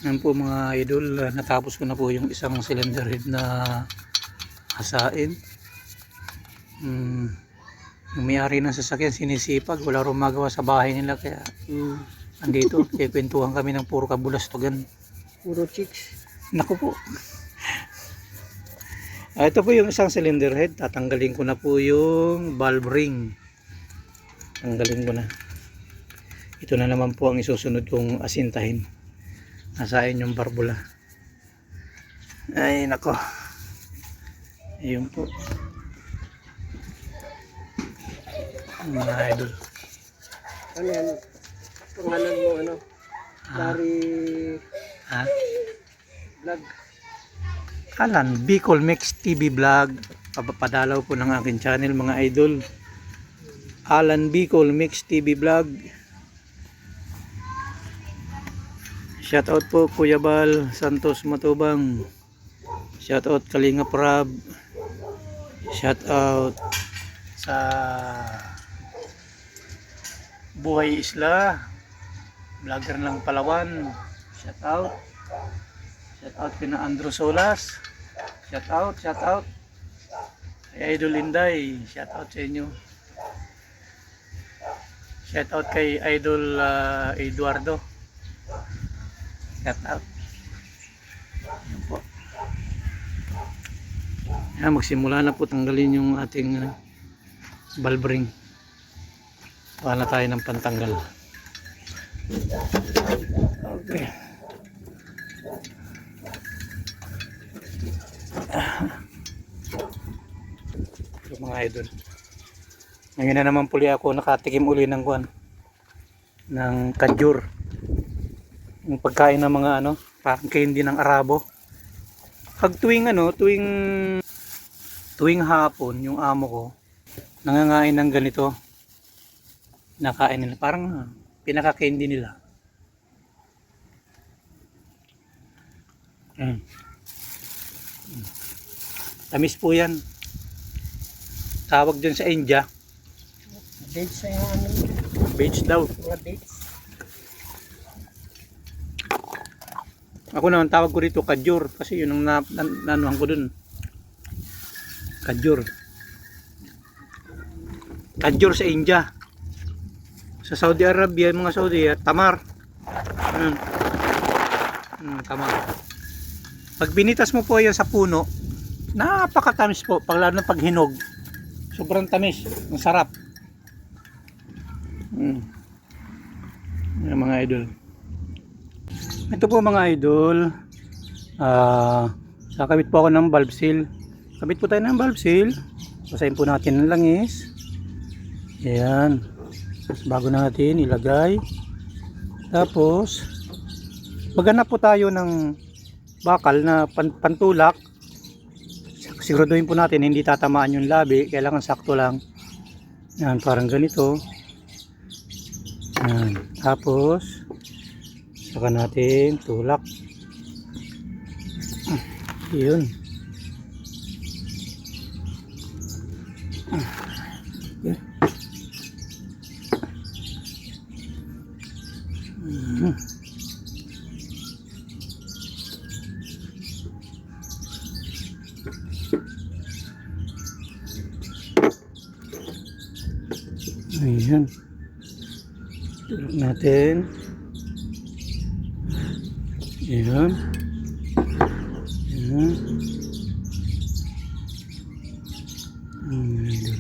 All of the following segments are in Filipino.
Yan po mga idol, natapos ko na po yung isang cylinder head na hasain. Yung may-ari ng sasakyan sinisipag, wala rin magawa sa bahay nila kaya andito, kaya kwentuhan kami ng puro kabulastugan. Puro chicks. Naku po. Ito po yung isang cylinder head, tatanggalin ko na po yung valve ring. Tanggalin ko na. Ito na naman po ang isusunod kong asintahin. Nasain yung barbula. Ay nako. Ayun po mga idol. Ano yan? Pangalan mo ano? Dari vlog. Alan, Bicol Mix TV Vlog. Papadalaw po ng aking channel mga idol. Alan Bicol Mix TV Vlog. Shout out po Kuya Bal Santos Matubang. Shout out Kalinga Prab. Shout out sa Buhay Isla. Vlogger ng Palawan. Shout out. Shout out kina Andrew Solas. Shout out, shout out. Kay Idol Inday. Shout out sa inyo. Shout out kay Idol Eduardo. Shout out. Ayan po. Ayan, magsimula na po tanggalin yung ating valve ring. Kuha na tayo ng pantanggal. Okay. Ito mga idol. Ngayon na naman puli ako nakatikim uli ng kuwan. Ng kajur. Yung pagkain ng mga parang candy ng Arabo. Pag tuwing tuwing hapon yung amo ko nangangain ng ganito. Nakain nila parang pinaka-candy nila. Tamis po yan. Tawag dyan sa India. Dates sa yung ano? Beach daw. Mga dates. Ako naman tawag ko rito kajur kasi yun ang nanuhan ko dun. Kajur. Kajur sa India. Sa Saudi Arabia, mga Saudi, tamar. Tamar. Pag binitas mo po yan sa puno, napakatamis po. Pag lalo na pag hinog, sobrang tamis. Ang sarap. Yan mga idol. Ito po mga idol, kakabit po ako ng valve seal. Kabit po tayo ng valve seal. Basahin po natin ng langis. Ayan. Bago natin ilagay. Tapos maghanap po tayo ng bakal na pantulak. Siguraduhin po natin hindi tatamaan yung labi. Kailangan sakto lang. Ayan, parang ganito. Ayan. Tapos saka natin tulak. Yun. Okay. Ayan. Tulak natin. Ayan. Ayan. Ayan.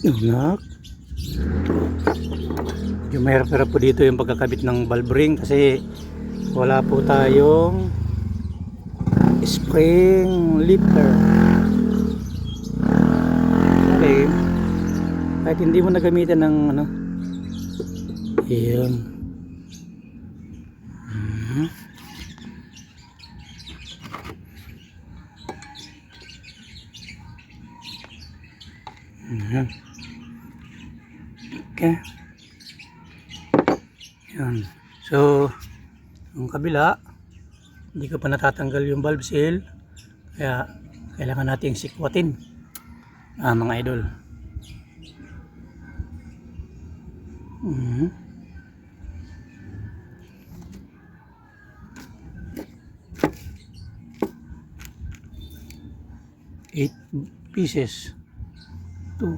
Tulak. Yung mahirap-hirap po dito yung pagkakabit ng valve ring kasi wala po tayong spring lifter. Okay. Kahit hindi mo nagamitan ng yun. Okay. Yan. So, yung kabila, Hindi ko pa natatanggal yung valve seal. Kaya kailangan nating sikwatin. Mga idol. Mhm. 8 pieces. 2.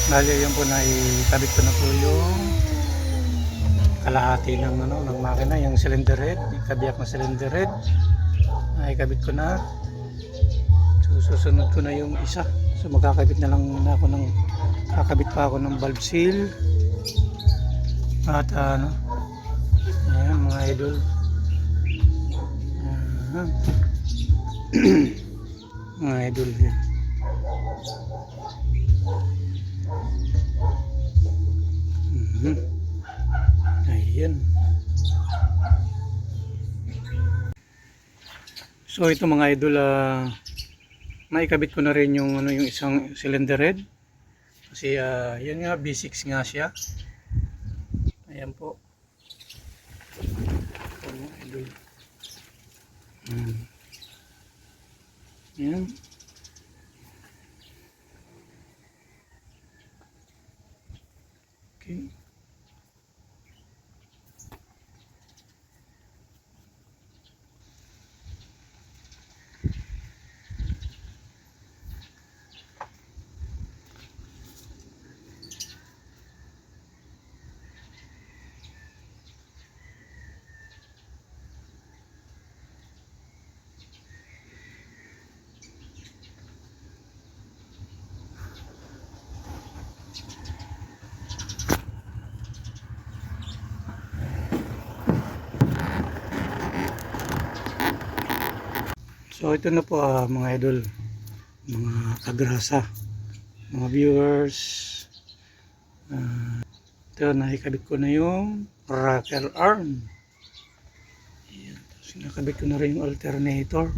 Bali, yun po na ikabit ko na po yung kalahati ng ng makina, yung cylinder head, ikabiyak na cylinder head. Ikabit ko na. So, susunod ko na yung isa. So magkakabit na lang ako ng kakabit pa ako ng valve seal. At ayan mga idol. Mga idol yan. Ayan. So ito mga idol, naikabit ko na rin yung yung isang cylinder head. Kasi yan nga, B6 nga siya. Ayan po. Ito mga idol. Ayan. Okay. So ito na po mga idol, mga kagrasa, mga viewers. Ito, nakikabit ko na yung rocker arm. Ayan. Tapos nakabit ko na rin yung alternator.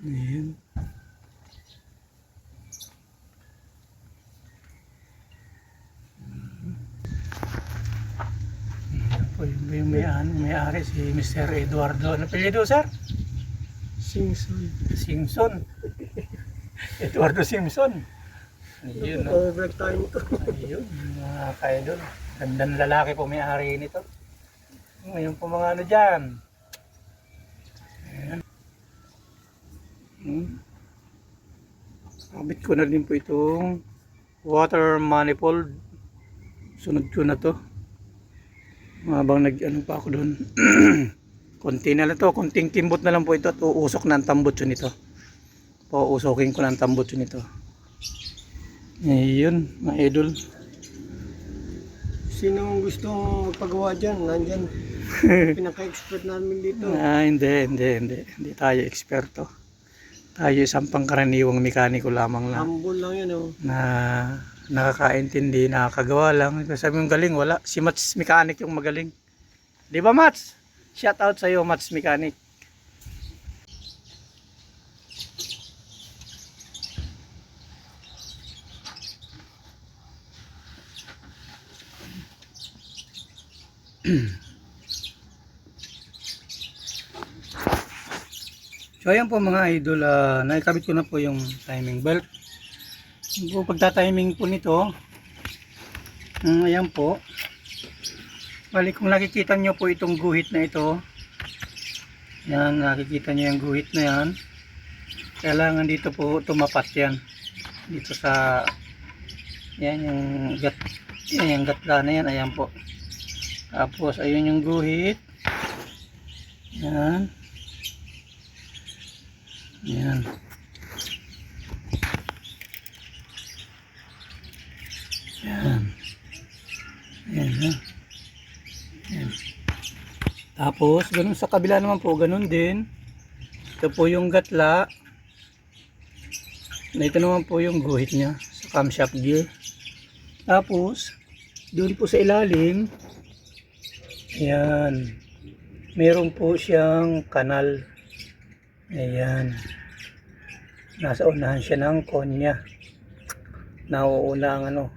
Ayan. Ayan po yung may-ari si Mr. Eduardo. Ano apelyido, sir? Simpson. Eduardo Simpson. Ayun, no? Overbreak tayo nito. Ayun, mga ka-idol. Gandang lalaki po may-ari nito. Ngayon po mga ano dyan. Ayan. Kabit ko na din po itong water manifold. Sunod ko na to. Habang nag-ano pa ako doon. Konti na lang to, konting timbot na lang po ito at uusok na ang tambutso nito. Uusokin ko na ang tambutso nito. Ayun, mga idol. Sino gusto magpagawa dyan? Nandyan. Pinaka-expert namin dito. Hindi tayo eksperto. Tayo isang pangkaraniwang mekaniko lamang lang. Humble lang yun, oh. Na nakakaintindi, nakakagawa lang. Sabi mong galing, wala. Si Mats Mechanic yung magaling. Di ba, Mats? Shout out sa iyo, Mats Mechanic. So ayan po mga idol, naikabit ko na po yung timing belt. Yung pagta-timing po nito, ayan po. Bali kung nakikita nyo po itong guhit na ito, yan, nakikita nyo yung guhit na yan, kailangan dito po tumapat yan. Dito sa, yan yung gatla na yan, ayan po. Tapos ayun yung guhit. Yan. Yan. Yan. Yan. Yan. Tapos ganun sa kabila naman po, ganun din. Ito po yung gatla. Ito naman po yung guhit niya sa camshaft gear. Tapos doon po sa ilalim, ayan, meron po siyang kanal. Ayan, nasa unahan siya ng konya. Nauuna ang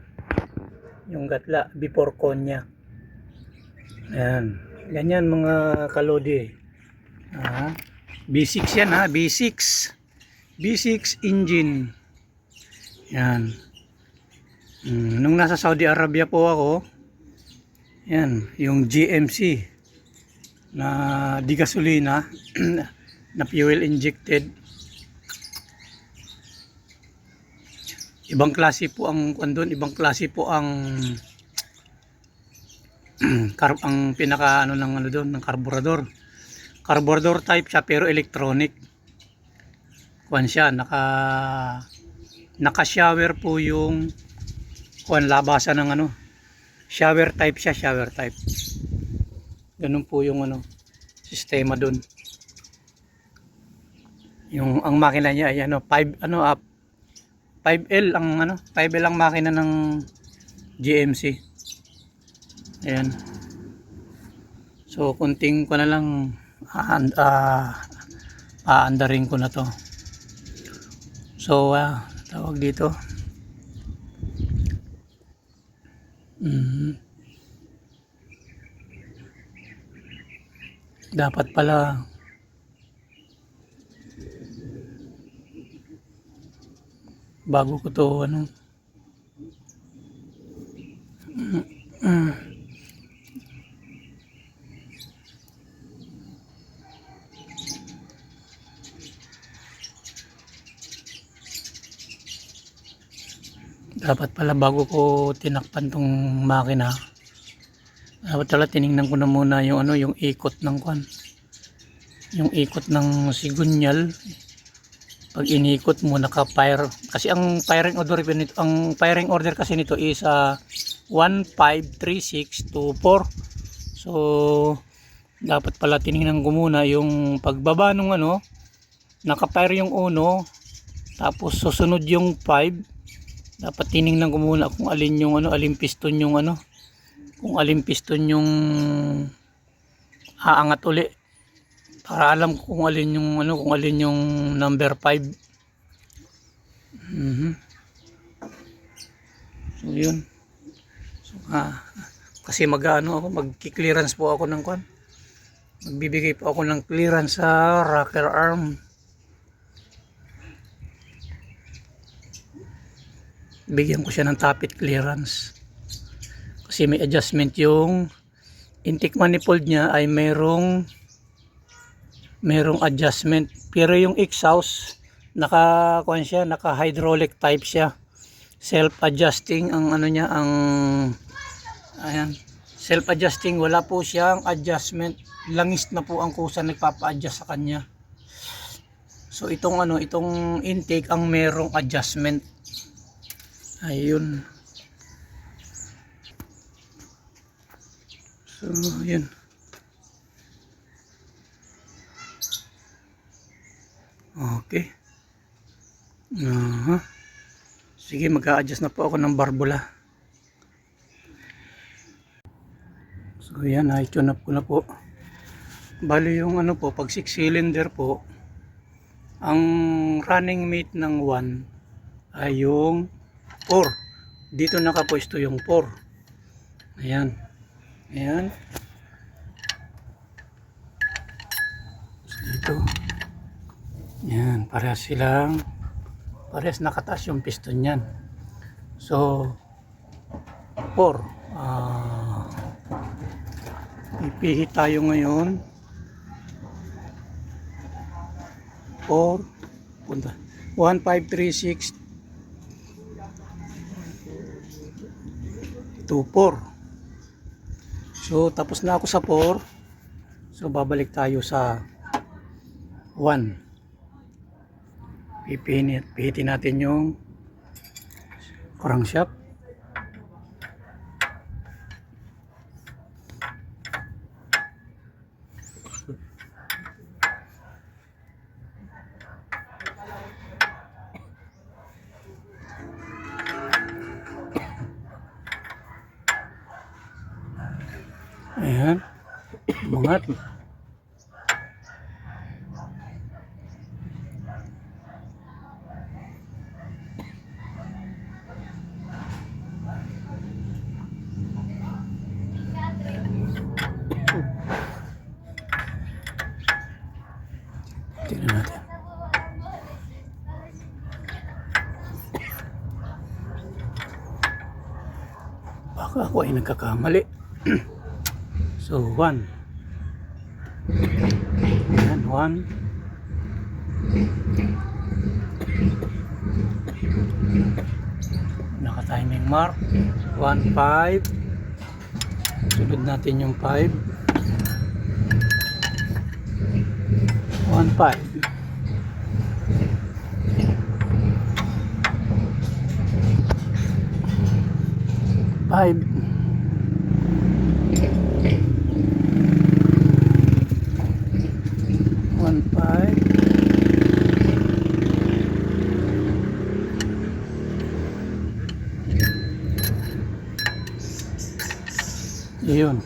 yung gatla before konya. Ayan. Ganyan mga kalodi. B6 yan ha, B6. B6 engine. Yan. Nung nasa Saudi Arabia po ako, yan, yung GMC na di gasolina na fuel injected. Ibang klase po ang doon, ibang klase po ang ang pinaka ano ng ano doon ng carburetor. Carburetor type siya pero electronic. Kuan siya, naka shower po yung kuan labasan ng ano. Shower type siya, shower type. Ganun po yung ano sistema doon. Yung ang makina niya ay ano 5L ang ano, 5L ang makina ng GMC. Ayan. So kunting ko na lang aandarin ko na to. So tawag dito. Dapat pala bago ko to ano dapat pala bago ko tinakpan tong makina, dapat pala tiningnan ko na muna yung ano, yung ikot ng kwan, yung ikot ng sigunyal. Pag inikot mo naka-fire, kasi ang firing order kasi nito is 153624. So dapat pala tiningnan ko muna yung pagbaba ng ano, naka-fire yung uno, tapos susunod yung 5. Dapat tiningnan ko muna kung alin yung ano, alin piston yung ano, kung alin piston yung aangat uli, para alam ko kung alin yung ano, kung alin yung number 5. So yun. So, kasi mag-ano ako, magki-clearance po ako ng kwan. Magbibigay po ako ng clearance sa rocker arm. Bigyan ko siya ng tappet clearance. Kasi may adjustment yung intake manifold niya ay merong adjustment. Pero yung exhaust naka hydraulic type siya. Self-adjusting ang ano niya, ang ayan, self-adjusting, wala po siyang adjustment. Langis na po ang kusa nagpapa-adjust sa kanya. So itong ano, itong intake ang merong adjustment. Ayun. So yun. Okay. Sige, mag-a-adjust na po ako ng barbula. So yan, i-tune up ko na po. Bali yung ano po, pag 6 cylinder po, ang running mate ng 1 ay yung 4. Dito nakapwesto yung 4. Ayan. Ayan. So, dito. Ayan. Parehas nakataas yung piston yan. So 4. Ipihit tayo ngayon. 4. Punta. 1536 24. So tapos na ako sa 4. So babalik tayo sa 1. Pihitin natin yung crankshaft. Ayan. Umangat. baka ako ay nagkakamali. So 1. Ayan, 1. Naka-timing mark. 1, 5. Sunod natin yung 5. 1, 5. 5. 1, 5. Yun.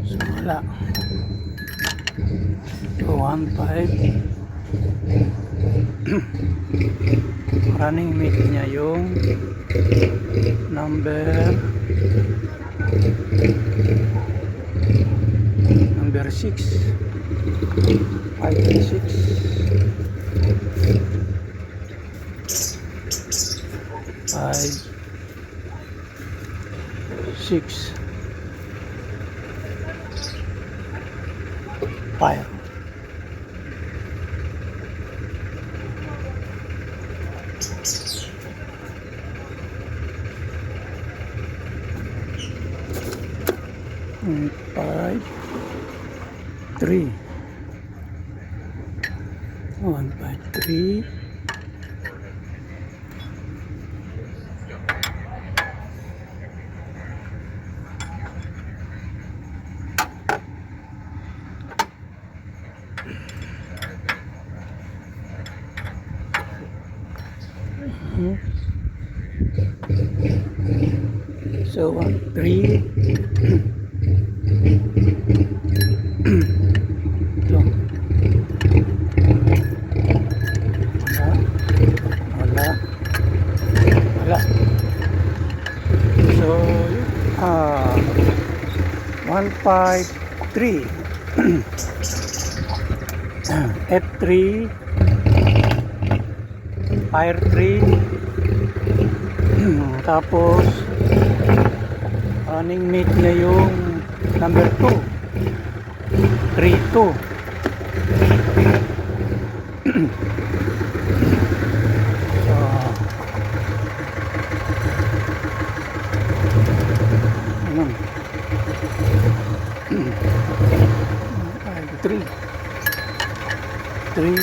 So wala. So 1, 5. Running mate niya yung number 6. 5 and 6. 5, 6. Fire. And 5, 3. 1, 5, 3. So 1, 3. Ito. Wala. So 1, 5, 3. F3. Fire 3. Tapos running mate niya yung number 2. 3, 2. So 3. 3.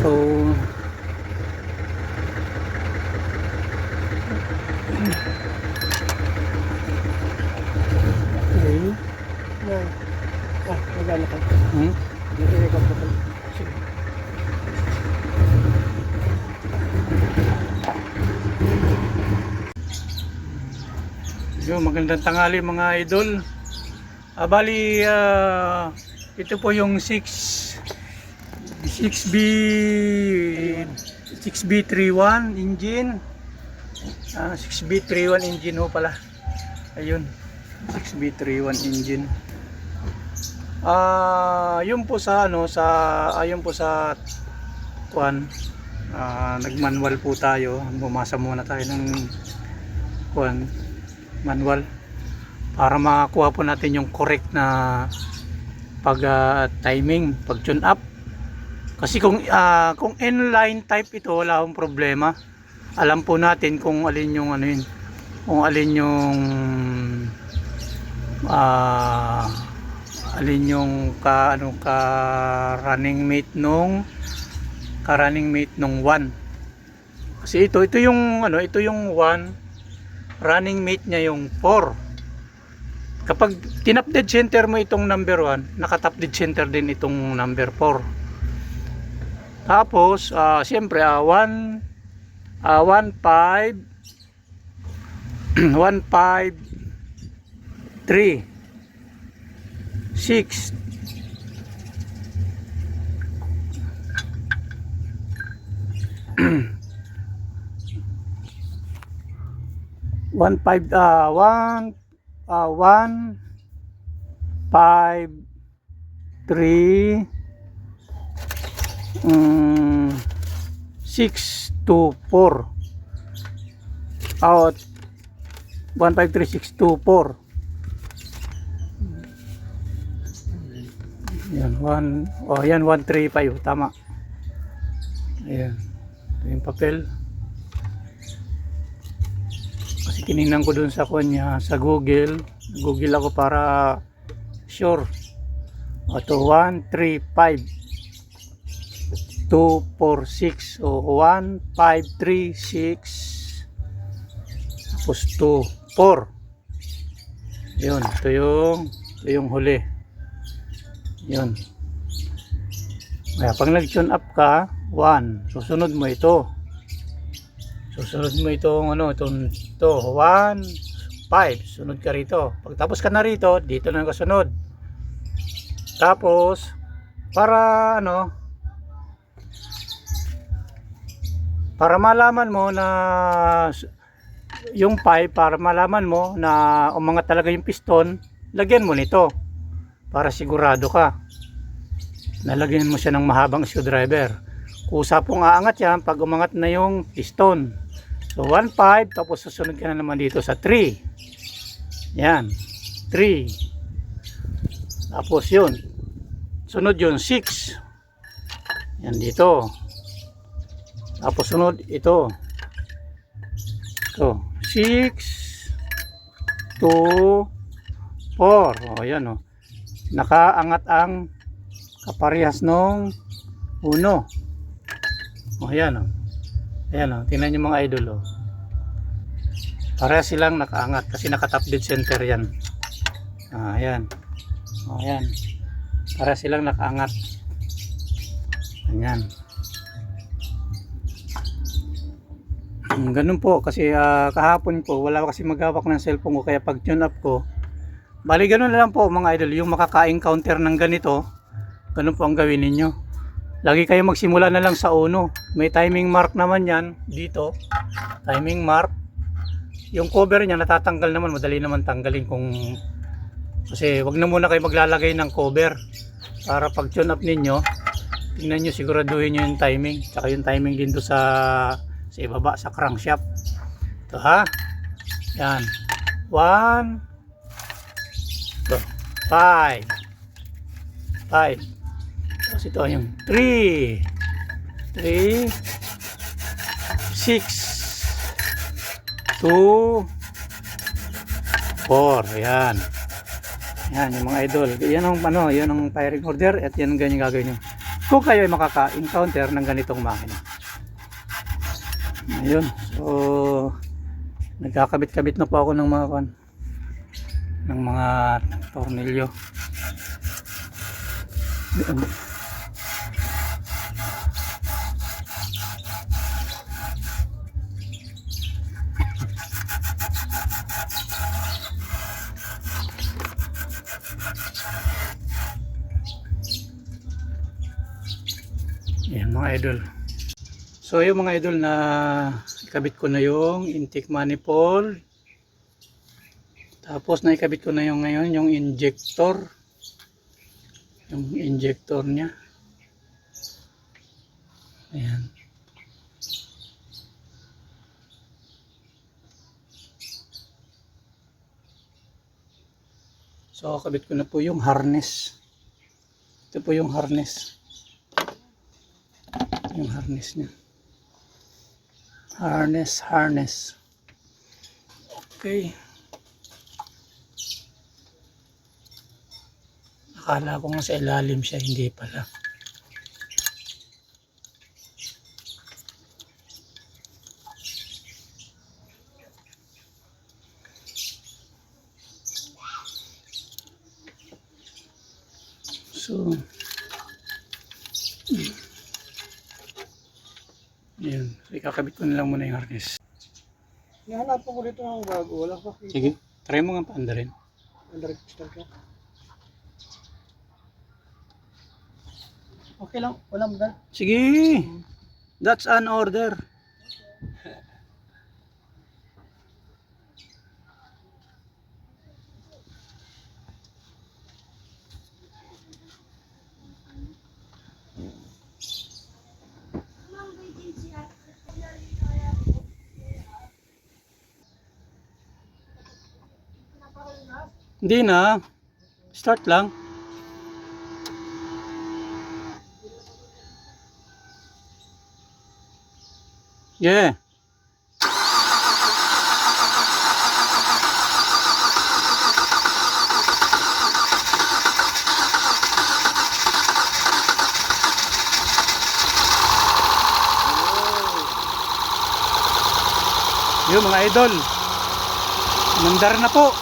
So okay. Magana ka. Sige. Yo, magandang tanghali mga idol. Bali ito po yung 6B31 engine. 6B31 engine ho pala. Ayun. 6B31 engine. Yun po sa ayun po sa kuan. Nagmanual po tayo. Bumasa muna tayo ng kuan manual para makakuha po natin yung correct na pag timing, pag tune up. Kasi kung inline type ito, wala akong problema. Alam po natin kung alin yung kung alin yung alin yung ka running mate nung 1. Kasi ito yung 1, running mate niya yung 4. Kapag tinap dead center mo itong number 1, nakatap dead center din itong number 4. Tapos, siyempre, 1, 5, 1, 5, 3, 6, 1, 5, 1, 5, 3, 6, 2, 4. 1, 5, 3, 6, 2, 4. Yan, 1, yan, 1, 3, 5. Tama. Ayan. Ito yung papel. Kasi tinignan ko dun sa kanya, sa Google. Google ako para sure. Ito, 1, 3, 5. 2, 4, 6. So, 1, 5, 3, 6. Tapos 2, 4. Yun, ito yung huli. Yun. Kaya pag nag-tune up ka, 1, susunod mo ito. Susunod mo itong 1, 5, sunod ka rito. Pagtapos ka na rito, dito na kasunod. Tapos, para para malaman mo na yung 5, para malaman mo na umangat talaga yung piston, lagyan mo nito. Para sigurado ka. Nalagyan mo siya ng mahabang screwdriver. Kusa pong aangat yan pag umangat na yung piston. So 1, 5, tapos susunod ka na naman dito sa 3. Yan, 3. Tapos yun, sunod yun 6. Yan dito. Tapos sunod ito. Ito, 6, 2, 4. O yan o. Nakaangat ang kaparehas nung 1. O ayan o. Ayan o. Tingnan nyo mga idol o. Parehas silang nakaangat kasi nakatap dead center yan. Ayan. O ayan. Parehas silang nakaangat. Ayan. Ganun po kasi kahapon po wala kasi maghawak ng cellphone ko kaya pag tune up ko. Bali ganun na lang po mga idol, yung makaka-encounter ng ganito, ganun po ang gawin ninyo. Lagi kayo magsimula na lang sa 1. May timing mark naman yan dito. Timing mark. Yung cover niya natatanggal naman, madali naman tanggalin kasi wag na muna kayo maglalagay ng cover. Para pag tune up ninyo, tingnan nyo, siguraduhin nyo yung timing. Tsaka yung timing din doon sa ibaba, sa crankshaft. Ito ha. Yan. 1, 5. Tapos ito yung 3, 6, 2, 4. Yan. Yan yung mga idol. Yan ang firing order at yan ang ganyan gagawin nyo. Kung kayo ay makaka-encounter ng ganitong makina. Ayun. So, nagkakabit-kabit na po ako ng mga tornilyo. Yan mga idol. So yung mga idol na ikabit ko na yung intake manifold. Tapos naikabit ko na yung ngayon yung injector. Yung injector niya. Ayan. So kabit ko na po yung harness. Ito po yung harness. Yung harness niya. Harness. Okay. Akala ko nga sa ilalim siya, hindi pala. So, yun. So, ikakabit ko na lang muna yung harness. Nahanapan ko dito ng bago. Wala pa. Sige, try mo nga paanda rin. Under start ka. Okay lang. Walang gan. Sige, that's an order. Hindi na. Start lang. Yeah. Yung mga idol. Mandar na po.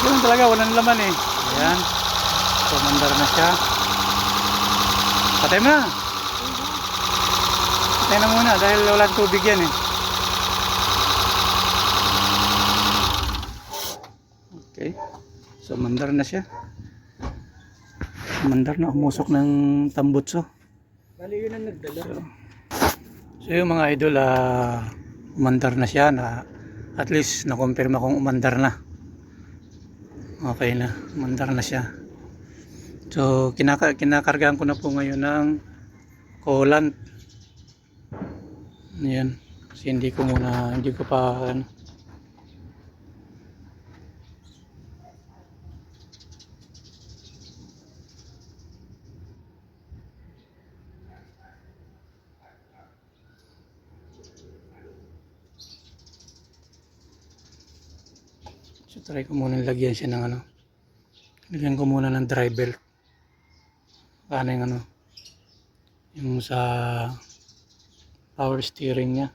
Ganun talaga, walang laman eh. Ayan. So, mandar na siya. Patay mo na. Patay na muna dahil walang tubig yan eh. Okay. So, mandar na siya. Mandar na, umusok ng tambutso. Bali yun ang nagdala. So yung mga idol, umandar na siya na at least nakumpirma kong umandar na. Okay na, umandar na siya. So kinakargaan ko na po ngayon ng coolant. Ayan. Kasi hindi ko pa ano. So try ko muna lagyan siya ng ano. Lagyan ko muna ng dry belt. Paano yung ano? Yung sa power steering niya.